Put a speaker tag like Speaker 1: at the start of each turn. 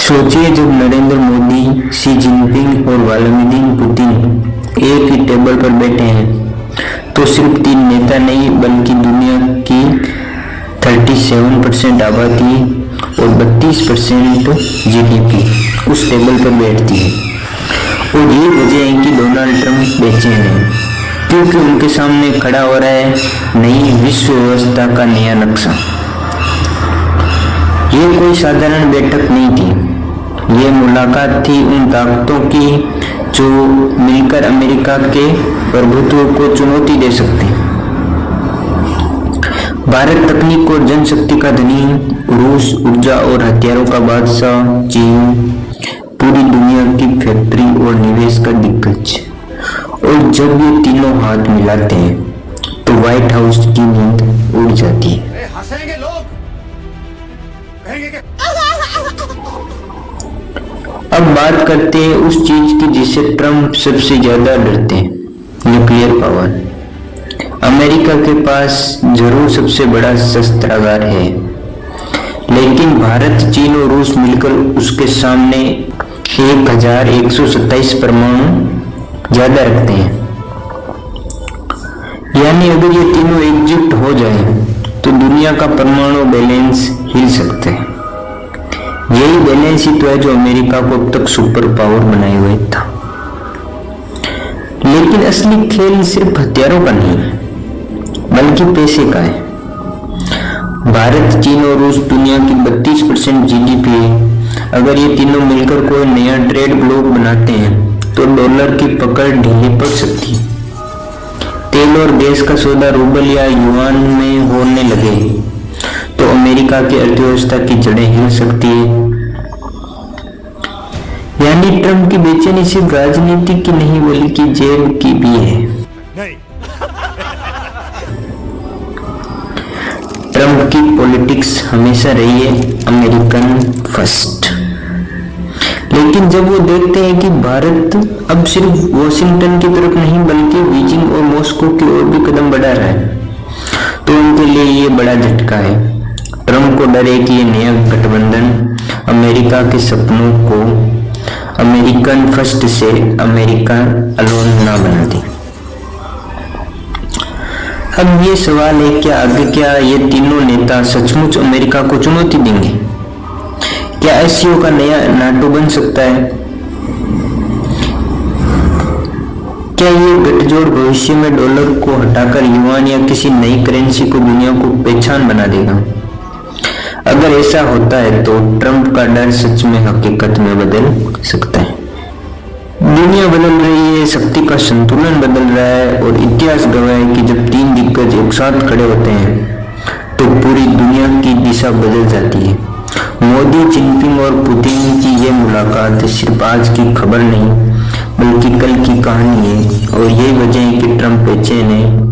Speaker 1: सोचिए जब Narendra Modi, Xi Jinping और व्लादिमीर पुतिन एक ही टेबल पर बैठे हैं तो सिर्फ 3 नेता नहीं बल्कि दुनिया की 37% आबादी और 32% जीडीपी उस टेबल पर बैठती है। और ये वजह है कि डोनाल्ड ट्रंप बेचैन है, क्योंकि उनके सामने खड़ा हो रहा है नई विश्व व्यवस्था का नया नक्शा। ये कोई साधारण बैठक नहीं थी, ये मुलाकात थी उन ताकतों की जो मिलकर अमेरिका के प्रभुत्व को चुनौती दे सकते हैं। भारत तकनीक और जनशक्ति का धनी, रूस ऊर्जा और हथियारों का बादशाह, चीन पूरी दुनिया की फैक्ट्री और निवेश का दिग्गज। और जब ये तीनों हाथ मिलाते हैं तो व्हाइट हाउस की नींद उड़ जाती है।
Speaker 2: हंसेंगे लोग, कहेंगे कि
Speaker 1: अब बात करते हैं उस चीज की जिससे ट्रंप सबसे ज्यादा डरते हैं, न्यूक्लियर पावर। अमेरिका के पास जरूर सबसे बड़ा शस्त्रागार है, लेकिन भारत, चीन और रूस मिलकर उसके सामने 1127 परमाणु ज्यादा रखते हैं। यानी अगर ये तीनों एकजुट हो जाए तो दुनिया का परमाणु बैलेंस हिल सकता है। यही बैलेंस ही तो है जो अमेरिका को अब तक सुपर पावर बनाए हुए था। लेकिन असली खेल सिर्फ हथियारों का नहीं है बल्कि पैसे का है। भारत, चीन और रूस दुनिया की 32% जीडीपी है। अगर ये तीनों मिलकर कोई नया ट्रेड ब्लॉक बनाते हैं तो डॉलर की पकड़ ढीली पड़ सकती है। तेल और गैस का सौदा रूबल या युआन में होने लगे तो अमेरिका की अर्थव्यवस्था की जड़ें हिल सकती है। यानी ट्रंप की बेचैनी सिर्फ राजनीति की नहीं बल्कि जेब की भी है।
Speaker 2: नहीं।
Speaker 1: ट्रंप की पॉलिटिक्स हमेशा रही है अमेरिकन फर्स्ट, लेकिन जब वो देखते हैं कि भारत अब सिर्फ वॉशिंगटन की तरफ नहीं बल्कि बीजिंग और मॉस्को की ओर भी कदम बढ़ा रहा है तो उनके लिए ये बड़ा झटका है। ट्रंप को डर है कि ये नया गठबंधन अमेरिका के सपनों को अमेरिकन फर्स्ट से अमेरिका अलोन ना बना दे। अब ये सवाल है क्या आगे क्या ये तीनों नेता सचमुच अमेरिका को चुनौती देंगे? क्या एससीओ का नया नाटो बन सकता है? क्या ये गठजोड़ भविष्य में डॉलर को हटाकर युआन या किसी नई करेंसी को दुनिया को पहचान बना देगा? अगर ऐसा होता है तो ट्रंप का डर सच में हकीकत में बदल सकता है। दुनिया बदल रही है, शक्ति का संतुलन बदल रहा है और इतिहास गवाह है कि जब 3 दिग्गज एक साथ खड़े होते हैं तो पूरी दुनिया की दिशा बदल जाती है। मोदी, जिनपिंग और पुतिन की ये मुलाकात सिर्फ आज की खबर नहीं बल्कि कल की कहानी है और यही वजह है कि ट्रंप बेचैन है